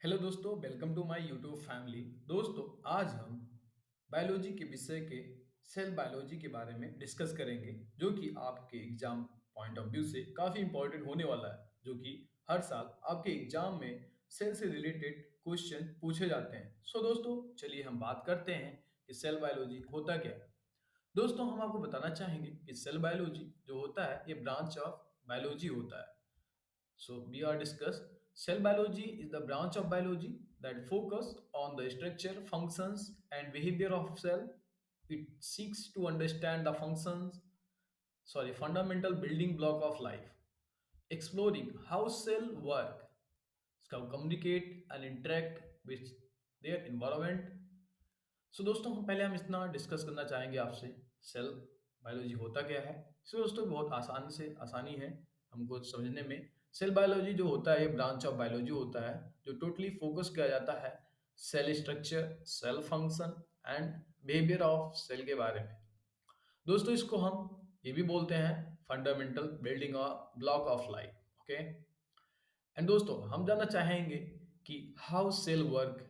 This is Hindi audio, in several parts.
हेलो दोस्तों, welcome to my YouTube family. दोस्तों, आज हम बायोलॉजी के विषय के सेल बायोलॉजी के बारे में डिस्कस करेंगे, जो कि आपके एग्जाम पॉइंट ऑफ व्यू से काफ़ी इंपॉर्टेंट होने वाला है, जो कि हर साल आपके एग्जाम में सेल से रिलेटेड क्वेश्चन पूछे जाते हैं। सो दोस्तों, चलिए हम बात करते हैं कि सेल बायोलॉजी होता क्या है। दोस्तों, हम आपको बताना चाहेंगे कि सेल बायोलॉजी जो होता है, ये ब्रांच ऑफ बायोलॉजी होता है। So we are discuss cell biology is the branch of biology that focus on the structure, functions and behavior of cell. It seeks to understand the fundamental building block of life, exploring how cell work, communicate and interact with their environment. दोस्तों, हम इतना डिस्कस करना चाहेंगे आपसे सेल बायोलॉजी होता क्या है। दोस्तों, बहुत आसानी है हमको समझने में। सेल बायोलॉजी जो होता है, ये ब्रांच ऑफ बायोलॉजी होता है जो टोटली फोकस किया जाता है cell structure, cell function and behaviour of cell के बारे में। दोस्तों, इसको हम ये भी बोलते हैं fundamental building block of life. Okay. And दोस्तों, हम जानना चाहेंगे कि how cell work.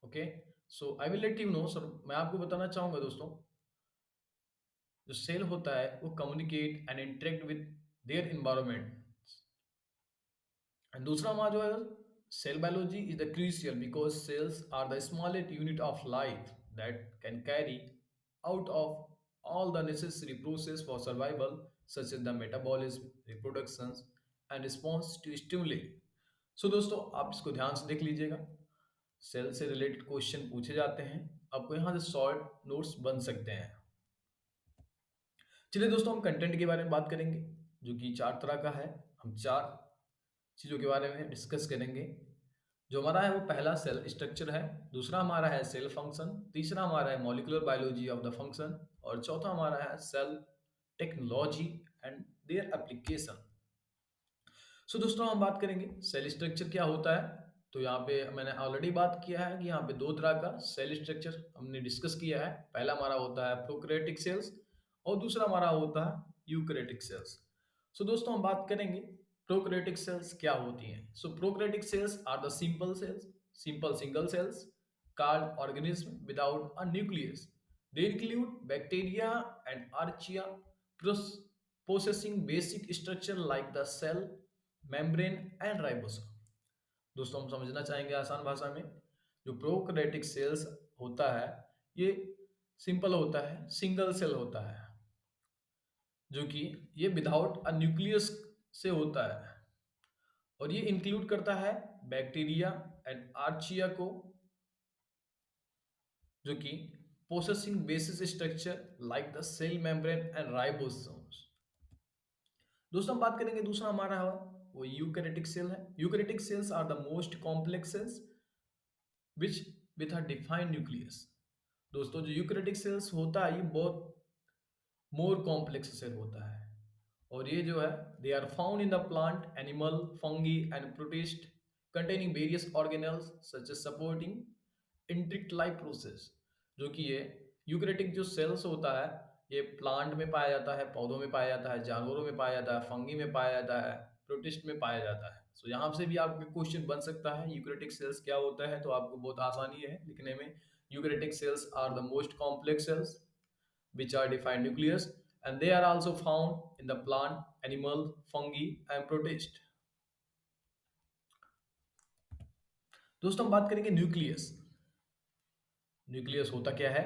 Okay. So I will let you know sir. मैं आपको बताना चाहूंगा दोस्तों, जो सेल होता है वो communicate and interact with their environment. And दूसरा हमारा जो है, cell biology is the crucial because cells are the smallest unit of life that can carry out of all the necessary process for survival such as the metabolism, reproduction and response to stimuli. So दोस्तों, आप इसको ध्यान से देख लीजिएगा। सेल से रिलेटेड क्वेश्चन पूछे जाते हैं, आपको यहाँ से शॉर्ट नोट्स बन सकते हैं। चलिए दोस्तों, हम कंटेंट के बारे में बात करेंगे, जो कि चार तरह का है। हम चार चीज़ों के बारे में डिस्कस करेंगे। जो हमारा है वो पहला सेल स्ट्रक्चर है, दूसरा हमारा है सेल फंक्शन, तीसरा हमारा है molecular biology of the function और चौथा हमारा है cell technology and their application. दोस्तों, हम बात करेंगे सेल स्ट्रक्चर क्या होता है। तो यहाँ पे मैंने ऑलरेडी बात किया है कि यहाँ पे दो तरह का सेल स्ट्रक्चर हमने डिस्कस किया है। पहला हमारा होता है प्रोकैरियोटिक सेल्स और दूसरा हमारा होता है यूकैरियोटिक सेल्स। दोस्तों, हम बात करेंगे प्रोकैरियोटिक सेल्स क्या होती हैं। Prokaryotic cells are the simple single cells card organism without a nucleus. They include bacteria and archaea possessing basic structure like the cell membrane and ribosome। दोस्तों, हम समझना चाहेंगे आसान भाषा में, जो प्रोकैरियोटिक सेल्स होता है ये सिंपल होता है, सिंगल सेल होता है, जो कि ये विदाउट अ न्यूक्लियस से होता है और ये इंक्लूड करता है बैक्टीरिया एंड आर्चिया को, जो कि possessing basis structure like the cell membrane and ribosomes. दोस्तों, हम बात करेंगे दूसरा हमारा है वो यूकैरियोटिक सेल है। Eukaryotic cells are the most complex cells which with a defined nucleus. दोस्तों, जो यूकैरियोटिक सेल्स होता है ये बहुत मोर कॉम्प्लेक्स सेल होता है और ये जो है they are found in the plant, animal, fungi and protist containing various organelles such as supporting intricate life process. जो कि ये यूकैरियोटिक जो सेल्स होता है ये प्लांट में पाया जाता है, पौधों में पाया जाता है, जानवरों में पाया जाता है, फंगी में पाया जाता है, प्रोटिस्ट में पाया जाता है। यहाँ से भी आपके क्वेश्चन बन सकता है यूकैरियोटिक सेल्स क्या होता है, तो आपको बहुत आसानी है लिखने में। Eukaryotic cells are the most complex cells which are defined nucleus and they are also found in the plant, animal, fungi and protist। दोस्तों, हम बात करेंगे न्यूक्लियस। न्यूक्लियस होता क्या है।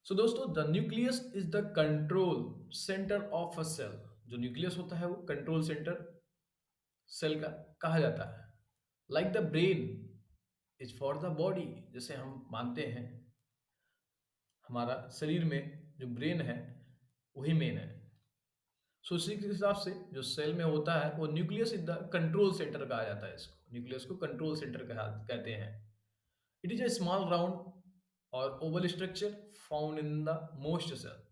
दोस्तों, the nucleus is the control centre of a cell. जो न्यूक्लियस होता है वो कंट्रोल सेंटर सेल का कहा जाता है। Like the brain is for the body, जैसे हम मानते हैं हमारा शरीर में जो ब्रेन है वही मेन है। इसी के हिसाब से जो सेल में होता है वो nucleus is the control centre कहा जाता है। इसको न्यूक्लियस को कंट्रोल सेंटर कहते हैं। It is a small round और oval structure found in the most cell.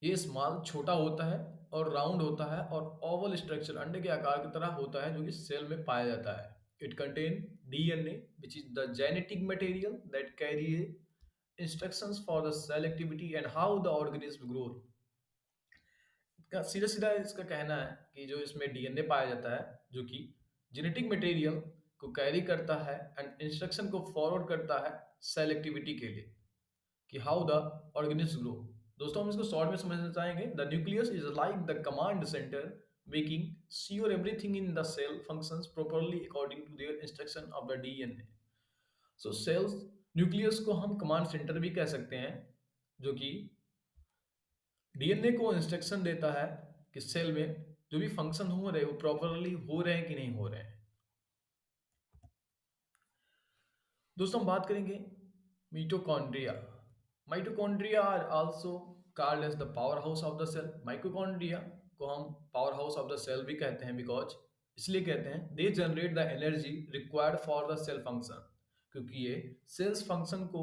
ये स्मॉल छोटा होता है और राउंड होता है और ओवल स्ट्रक्चर अंडे के आकार की तरह होता है, जो कि सेल में पाया जाता है। It contain DNA which is the genetic material that carry instructions for the cell activity and how the organism grow। का सीधा सीधा इसका कहना है कि जो इसमें डीएनए पाया जाता है, जो कि जेनेटिक मटेरियल को कैरी करता है एंड इंस्ट्रक्शन को फॉरवर्ड करता है सेल एक्टिविटी के लिए कि हाउ द ऑर्गेनिज्म ग्रो। दोस्तों हम इसको शॉर्ट में समझना चाहेंगे। The nucleus is like the command centre making sure everything in the cell functions properly according to their instruction of the DNA. So cells nucleus को हम कमांड सेंटर भी कह सकते हैं, जो कि डीएनए को इंस्ट्रक्शन देता है कि सेल में जो भी फंक्शन हो रहे हैं वो प्रॉपरली हो रहे हैं कि नहीं हो रहे हैं। दोस्तों हम बात करेंगे mitochondria. Mitochondria are also called as the power house of the cell. Mitochondria को हम power house of the cell भी कहते हैं, बिकॉज इसलिए कहते हैं they generate the energy required for the cell function, क्योंकि ये सेल्स फंक्शन को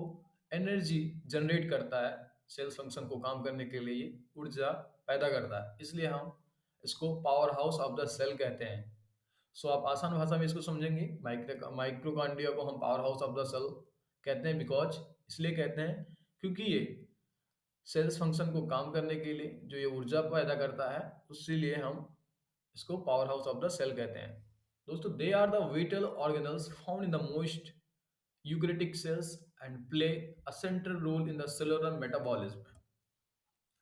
एनर्जी जनरेट करता है। सेल्स फंक्शन को काम करने के लिए ये ऊर्जा पैदा करता है, इसलिए हम इसको power house of the cell कहते हैं। सो आप आसान भाषा में इसको समझेंगे, माइक्रोकॉन्ड्रिया को हम power house of the cell कहते हैं, बिकॉज इसलिए कहते हैं क्योंकि ये सेल्स फंक्शन को काम करने के लिए जो ये ऊर्जा पैदा करता है, उसीलिए हम इसको power house of the cell कहते हैं। दोस्तों they are the vital organelles found in the most eukaryotic cells and play a central role in the cellular metabolism.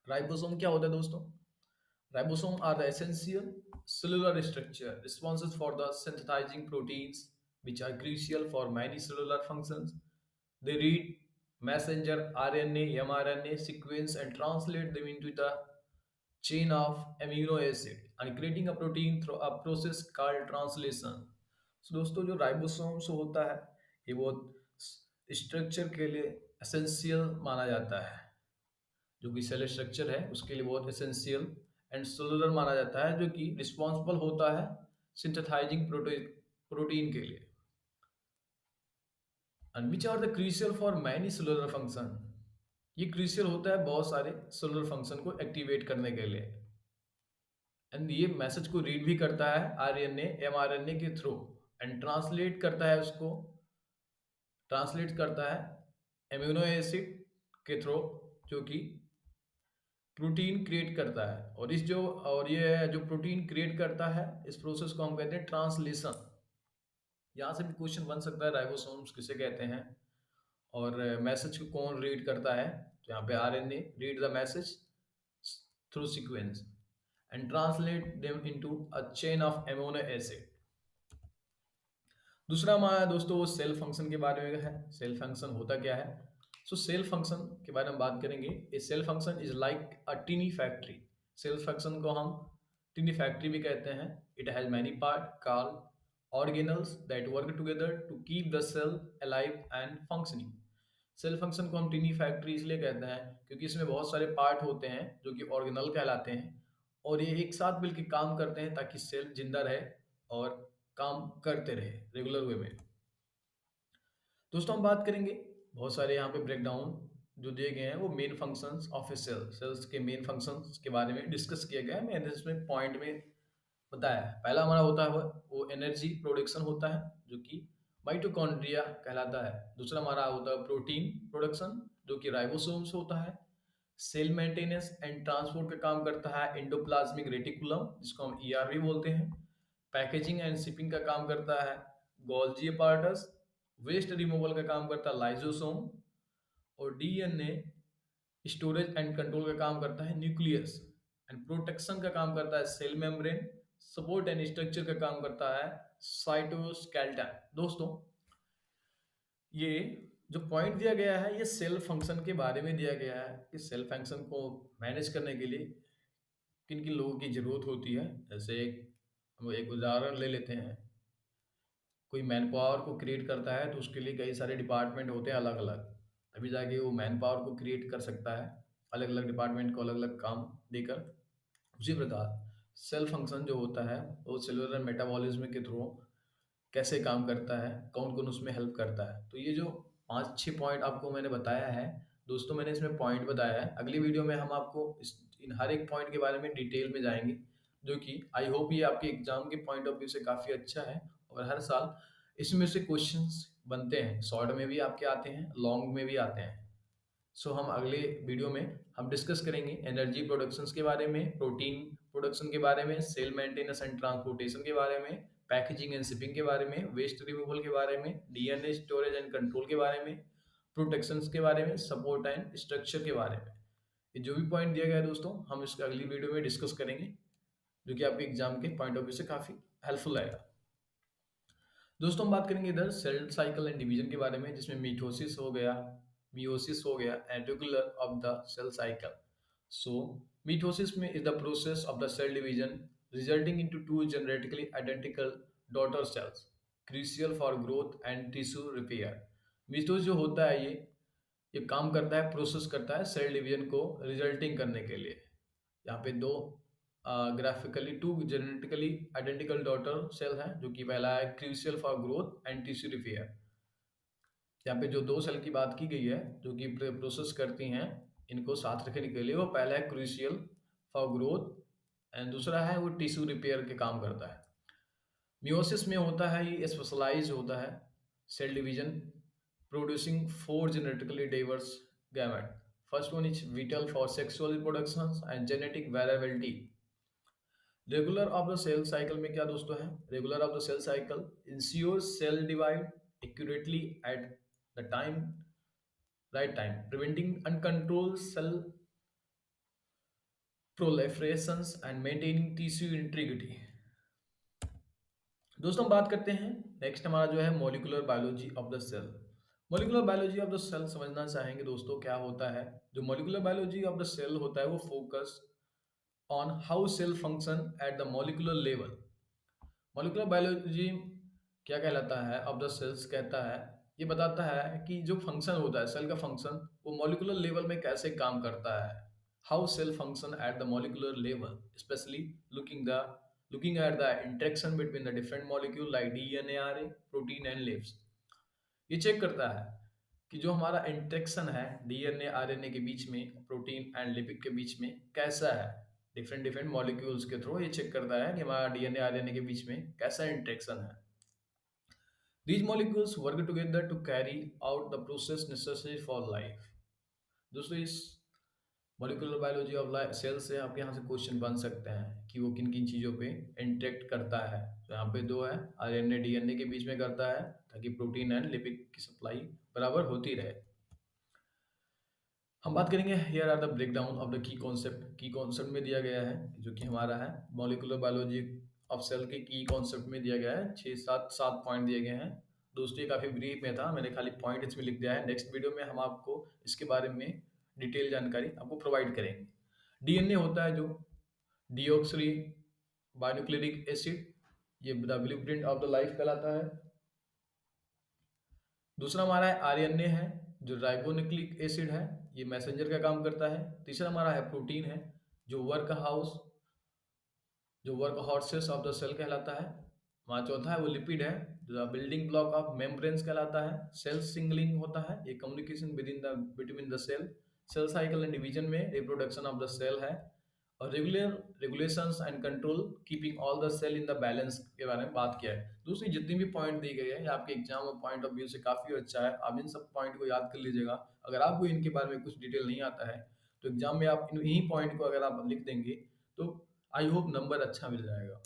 Ribosome क्या होता है दोस्तों? Ribosome are the essential cellular structure responsible for the synthesizing proteins which are crucial for many cellular functions. They read messenger RNA, mRNA sequence and translate them into the chain of amino acid and creating a protein through a process called translation. So दोस्तों जो राइबोसोम्स होता है ये बहुत स्ट्रक्चर के लिए एसेंशियल माना जाता है, जो कि सेल स्ट्रक्चर है उसके लिए बहुत एसेंशियल एंड सेलुलर माना जाता है, जो कि रिस्पॉन्सिबल होता है सिंथेसाइजिंग प्रोटीन के लिए। And which are the crucial for many cellular function. ये क्रूशियल होता है बहुत सारे सेलुलर फंक्शन को एक्टिवेट करने के लिए। एंड ये मैसेज को रीड भी करता है आरएनए एमआरएनए के थ्रू एंड ट्रांसलेट करता है एमिनो एसिड के थ्रू, जो कि प्रोटीन क्रिएट करता है। और ये जो प्रोटीन क्रिएट करता है इस प्रोसेस को हम कहते हैं ट्रांसलेशन। यहाँ से भी क्वेश्चन बन सकता है राइबोसोम्स किसे कहते हैं और मैसेज को कौन रीड करता है। तो यहाँ पे RNA read the message through sequence and translate them into a chain of amino acid. दूसरा हमारा दोस्तों वो सेल फंक्शन के बारे में है। सेल फंक्शन होता क्या है? सो सेल फंक्शन के बारे में बात करेंगे। A cell function is like a tiny factory. Cell function को हम टिनी फैक्ट्री भी कहते हैं। It has many part called organelles that work together to keep the cell alive and functioning. Cell function को हम टिनी फैक्ट्री इसलिए कहते हैं क्योंकि इसमें बहुत सारे पार्ट होते हैं जो कि ऑर्गेनल कहलाते हैं, और ये एक साथ मिलकर काम करते हैं ताकि सेल जिंदा रहे और काम करते रहे रेगुलर वे में। दोस्तों हम बात करेंगे बहुत सारे यहाँ पे ब्रेकडाउन जो दिए गए हैं वो main functions of a cell, cells के मेन फंक्शंस के बारे में डिस्कस किया गया है। मैंने इसमें पॉइंट में बताया है। पहला हमारा होता है वो एनर्जी प्रोडक्शन होता है जो कि माइटोकॉन्ड्रिया कहलाता है। दूसरा हमारा होता है प्रोटीन प्रोडक्शन जो कि राइबोसोम्स होता है। सेल मेंटेनेंस एंड ट्रांसपोर्ट का काम करता है एंडोप्लाज्मिक रेटिकुलम जिसको हम ईआर भी बोलते हैं। पैकेजिंग एंड शिपिंग का काम करता है गोल्जी अपार्टस। वेस्ट रिमूवल का काम करता है लाइजोसोम। और डीएनए स्टोरेज एंड कंट्रोल का काम करता है न्यूक्लियस। एंड प्रोटेक्शन का काम करता है cell membrane. Support and structure का काम करता है साइटोस्केलेटन। दोस्तों ये जो पॉइंट दिया गया है ये सेल फंक्शन के बारे में दिया गया है कि सेल फंक्शन को मैनेज करने के लिए किन किन लोगों की जरूरत होती है। जैसे हम एक उदाहरण ले लेते हैं, कोई मैन पावर को क्रिएट करता है तो उसके लिए कई सारे डिपार्टमेंट होते हैं अलग अलग, तभी जाके वो मैन पावर को क्रिएट कर सकता है अलग अलग डिपार्टमेंट को अलग अलग काम देकर। उसी प्रकार सेल फंक्शन जो होता है वो सेलुलर मेटाबॉलिज्म के थ्रू कैसे काम करता है, कौन कौन उसमें हेल्प करता है। तो ये जो 5-6 पॉइंट आपको मैंने बताया है दोस्तों, मैंने इसमें पॉइंट बताया है। अगली वीडियो में हम आपको इन हर एक पॉइंट के बारे में डिटेल में जाएंगे, जो कि आई होप ये आपके एग्जाम के पॉइंट ऑफ व्यू से काफ़ी अच्छा है। और हर साल इसमें से क्वेश्चंस बनते हैं, शॉर्ट में भी आपके आते हैं, लॉन्ग में भी आते हैं। सो हम अगले वीडियो में हम डिस्कस करेंगे एनर्जी प्रोडक्शंस के बारे में, प्रोटीन प्रोडक्शन के बारे में, सेल मेंटेनेंस एंड ट्रांसपोर्टेशन के बारे में, पैकेजिंग एंड शिपिंग के बारे में, वेस्ट रिमूवल के बारे में, डीएनए स्टोरेज एंड कंट्रोल के बारे में, प्रोटेक्शंस के बारे में, सपोर्ट एंड स्ट्रक्चर के बारे में। ये जो भी पॉइंट दिया गया है दोस्तों, हम इसका अगली वीडियो में डिस्कस करेंगे, जो कि आपके एग्जाम के पॉइंट ऑफ व्यू से काफ़ी हेल्पफुल आएगा। दोस्तों हम बात करेंगे इधर सेल साइकिल एंड डिवीजन के बारे में, जिसमें मिटोसिस हो गया, मियोसिस हो गया and regular of the cell cycle. So mitosis में is the process of the cell division resulting into two genetically identical daughter cells crucial for growth and tissue repair. Mitosis जो होता है ये काम करता है, प्रोसेस करता है सेल डिवीजन को रिजल्टिंग करने के लिए। यहाँ पे दो graphically two genetically identical daughter cell हैं, जो कि पहला है crucial for growth and tissue repair. यहाँ पे जो दो सेल की बात की गई है जो कि प्रोसेस करती हैं इनको साथ रखने के लिए, वो पहला है क्रूशियल फॉर ग्रोथ एंड दूसरा है वो टिश्यू रिपेयर के काम करता है। मियोसिस में होता है ये स्पेशलाइज होता है cell division producing 4 genetically diverse gamete. First one is vital for sexual reproduction and genetic variability. Regular of the cell cycle में क्या दोस्तों है? Regular of the cell cycle ensures cell divide accurately at the right time, preventing uncontrolled cell proliferations and maintaining tissue integrity. दोस्तों हम बात करते हैं नेक्स्ट हमारा जो है molecular biology of the cell. Molecular biology of the cell समझना चाहेंगे दोस्तों क्या होता है। जो molecular biology of the cell होता है वो focus on how cell function at the molecular level. Molecular biology क्या कहलाता है ऑफ द सेल्स, कहता है ये बताता है कि जो फंक्शन होता है सेल का फंक्शन वो मॉलिक्यूलर लेवल में कैसे काम करता है। How cell function at the molecular level, specially looking at the interaction between the different molecule like DNA, RNA, protein and lipids। ये चेक करता है कि जो हमारा इंटरेक्शन है डीएनए आरएनए के बीच में, प्रोटीन एंड लिपिड के बीच में कैसा है। डिफरेंट डिफरेंट मॉलिक्यूल्स के थ्रू ये चेक करता है कि हमारा डीएनए आरएनए के बीच में कैसा इंटरेक्शन है। These molecules work together to carry out the process necessary for life। दोस्तों इस molecular biology of life cell से आपके यहाँ से क्वेश्चन बन सकते हैं कि वो किन किन चीज़ों पे इंटरेक्ट करता है। तो यहाँ पे दो है, आरएनए डीएनए के बीच में करता है ताकि प्रोटीन एंड लिपिड की सप्लाई बराबर होती रहे। हम बात करेंगे here are the break down of the key concept में दिया गया है, जो कि हमारा है मॉलिक्यूलर बायोलॉजी ऑफ सेल के की कॉन्सेप्ट में दिया गया है। 6-7 पॉइंट दिए गए हैं दोस्तों। ये काफ़ी ब्रीफ में था, मैंने खाली पॉइंट इसमें लिख दिया है। नेक्स्ट वीडियो में हम आपको इसके बारे में डिटेल जानकारी आपको प्रोवाइड करेंगे। डीएनए होता है जो डीऑक्सी बायोन्यूक्लिक एसिड, ये the blueprint of the life कहलाता है। दूसरा हमारा है आरएनए है जो राइबोन्यूक्लिक एसिड है, ये मैसेंजर का काम करता है। तीसरा हमारा है प्रोटीन है जो work horses of the cell कहलाता है। हमारा चौथा है वो लिपिड है जो बिल्डिंग ब्लॉक ऑफ मेम्ब्रेन्स कहलाता है। सेल सिंगलिंग होता है, ये communication between the cell cycle and division में रिप्रोडक्शन ऑफ द सेल है। और regulations and control keeping all the cell in the balance के बारे में बात किया है। दूसरी जितनी भी पॉइंट दी गई है आपके एग्जाम और पॉइंट ऑफ व्यू से काफ़ी अच्छा है, आप इन सब पॉइंट को याद कर लीजिएगा। अगर आपको इनके बारे में कुछ डिटेल नहीं आता है तो एग्जाम में आप इन्हीं पॉइंट को अगर आप लिख देंगे तो आई होप नंबर अच्छा मिल जाएगा।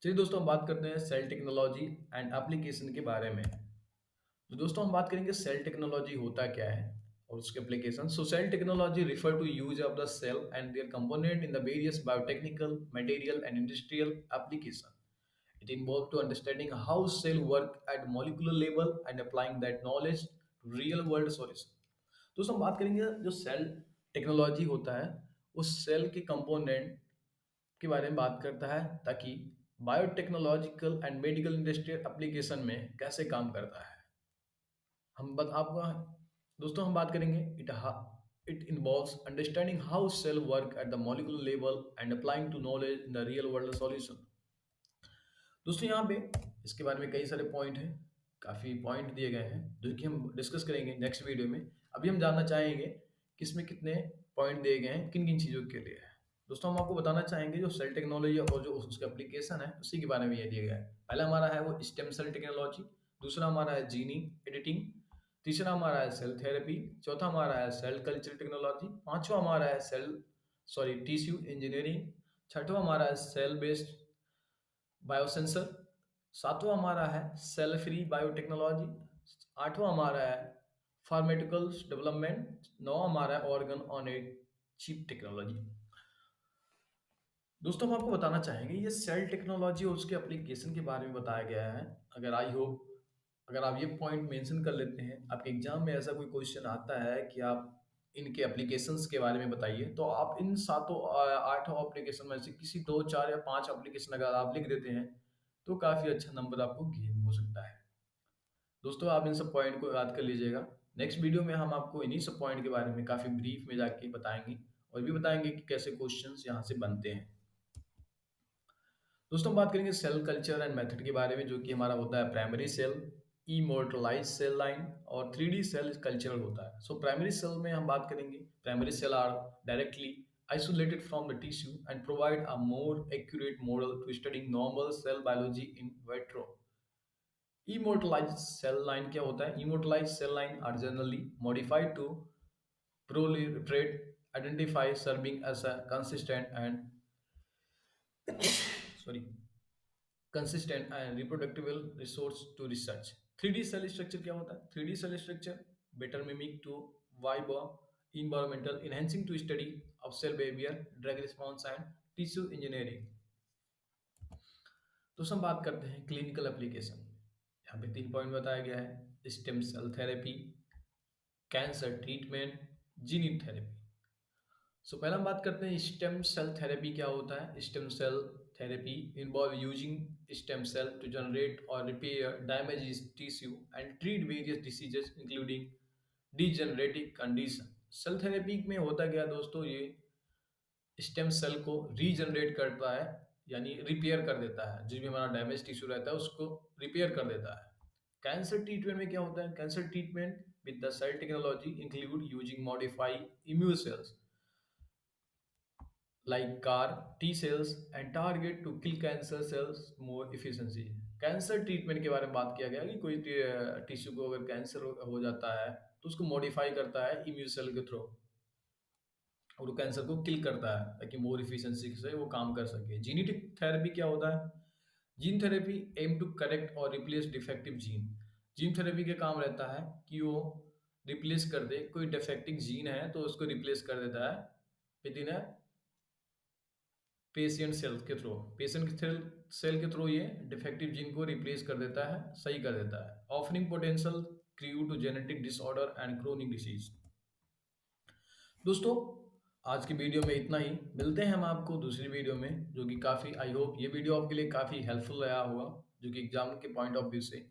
चलिए दोस्तों हम बात करते हैं सेल टेक्नोलॉजी एंड एप्लीकेशन के बारे में। तो दोस्तों हम बात करेंगे सेल टेक्नोलॉजी होता क्या है और उसके application. So cell technology refer to use of the cell and their component in the various biotechnical, material and industrial application. It involves to understanding how cell work at molecular level and applying that knowledge to real world solution। दोस्तों हम बात करेंगे जो सेल टेक्नोलॉजी होता है उस सेल के कंपोनेंट के बारे में बात करता है ताकि biotechnological and medical industrial application में कैसे काम करता है। आपको दोस्तों हम बात करेंगे it involves understanding how cell work at the molecular level and applying to knowledge in the real world solution. दोस्तों यहाँ पे इसके बारे में कई सारे पॉइंट हैं, काफ़ी पॉइंट दिए गए हैं जो कि हम डिस्कस करेंगे नेक्स्ट वीडियो में। अभी हम जानना चाहेंगे कि इसमें कितने पॉइंट दिए गए हैं किन किन चीज़ों के लिए। दोस्तों हम आपको बताना चाहेंगे जो सेल टेक्नोलॉजी और जो उसका एप्लीकेशन है उसी के बारे में ये दिया गया है। पहला हमारा है वो स्टेम सेल टेक्नोलॉजी, दूसरा हमारा है जीनी एडिटिंग, तीसरा हमारा है सेल थेरेपी, चौथा हमारा है सेल कल्चर टेक्नोलॉजी, पांचवा हमारा है टिश्यू इंजीनियरिंग, छठवा हमारा है सेल बेस्ड बायोसेंसर। सातवां हमारा है सेल फ्री बायोटेक्नोलॉजी। आठवां हमारा है फार्मेटिकल्स डेवलपमेंट। नौ हमारा है organ on a chip technology. दोस्तों हम आपको बताना चाहेंगे ये सेल टेक्नोलॉजी और उसके एप्लीकेशन के बारे में बताया गया है। अगर आई होप अगर आप ये पॉइंट मेंशन कर लेते हैं, आपके एग्जाम में ऐसा कोई क्वेश्चन आता है कि आप इनके एप्लीकेशंस के बारे में बताइए, तो आप इन सातों आठों एप्लीकेशन में से किसी दो चार या पांच एप्लीकेशन अगर आप लिख देते हैं तो काफ़ी अच्छा नंबर आपको गेन हो सकता है। दोस्तों आप इन सब पॉइंट को याद कर लीजिएगा। नेक्स्ट वीडियो में हम आपको इन्हीं सब पॉइंट के बारे में काफ़ी ब्रीफ में जाके बताएंगे और भी बताएंगे कि कैसे क्वेश्चंस यहाँ से बनते हैं। दोस्तों हम बात करेंगे सेल कल्चर एंड मेथड के बारे में, जो कि हमारा होता है primary cell, immortalise cell line और 3D सेल कल्चरल होता है। सो प्राइमरी सेल में हम बात करेंगे, primary cell are directly isolated from the tissue and provide a more accurate model to studying normal cell biology in vitro. Immortalized cell line क्या होता है? Immortalized cell line are generally modified to proliferate, identify serving as a consistent and sorry consistent and reproducible resource to research. 3D cell structure क्या होता है? 3D cell structure better mimic to viable environmental enhancing to study of cell behavior, drug response and tissue engineering. तो हम बात करते हैं क्लिनिकल एप्लीकेशन। यहाँ पे 3 पॉइंट बताया गया है, stem cell therapy, cancer treatment, gene therapy. So पहले हम बात करते हैं स्टेम सेल थेरेपी क्या होता है। Stem cell therapy involve using stem cell to generate और repair damage tissue and treat various diseases including degenerative condition. Cell therapy में होता क्या दोस्तों, ये स्टेम सेल को रीजनरेट करता है, यानी रिपेयर कर देता है। जो भी हमारा डैमेज टिश्यू रहता है उसको रिपेयर कर देता है। कैंसर ट्रीटमेंट में क्या होता है? Cancer treatment with the cell technology include using modify immune cells like CAR T cells and target to kill cancer cells more efficiency. Cancer treatment के बारे में बात किया गया कि कोई टिश्यू को अगर कैंसर हो जाता है तो उसको मॉडिफाई करता है इम्यून सेल के थ्रू और वो कैंसर को किल करता है ताकि मोर इफिशिएंसी से वो काम कर सके। जीनेटिक थेरेपी क्या होता है? Gene therapy aim to correct और replace defective gene. Gene therapy का काम रहता है कि वो रिप्लेस कर दे, कोई डिफेक्टिव जीन है तो उसको रिप्लेस कर देता है विद इन पेशेंट सेल के थ्रू। पेशेंट सेल के थ्रू ये डिफेक्टिव जीन को रिप्लेस कर देता है, सही कर देता है। Offering potential cure to genetic disorder and chronic disease. दोस्तों आज की वीडियो में इतना ही, मिलते हैं हम आपको दूसरी वीडियो में, जो कि काफ़ी आई होप ये वीडियो आपके लिए काफ़ी हेल्पफुल रहा होगा, जो कि एग्जाम के पॉइंट ऑफ व्यू से।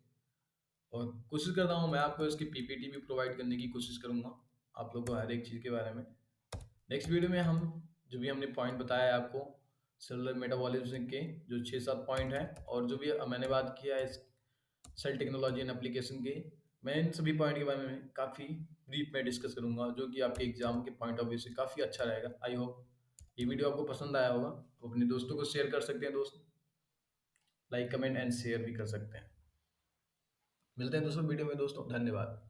और कोशिश कर रहा हूँ मैं आपको इसकी पीपीटी भी प्रोवाइड करने की कोशिश करूँगा आप लोगों को हर एक चीज़ के बारे में। नेक्स्ट वीडियो में हम जो भी हमने पॉइंट बताया है आपको सेलुलर मेटाबॉलिज्म के, जो 6-7 पॉइंट हैं, और जो भी मैंने बात किया है इस सेल टेक्नोलॉजी एंड एप्लीकेशन के, मैं इन सभी पॉइंट के बारे में काफ़ी ब्रीफ में डिस्कस करूंगा, जो कि आपके एग्जाम के पॉइंट ऑफ व्यू से काफ़ी अच्छा रहेगा। आई होप ये वीडियो आपको पसंद आया होगा। तो अपने दोस्तों को शेयर कर सकते हैं, दोस्त लाइक कमेंट एंड शेयर भी कर सकते हैं। मिलते हैं दोस्तों वीडियो में, दोस्तों धन्यवाद।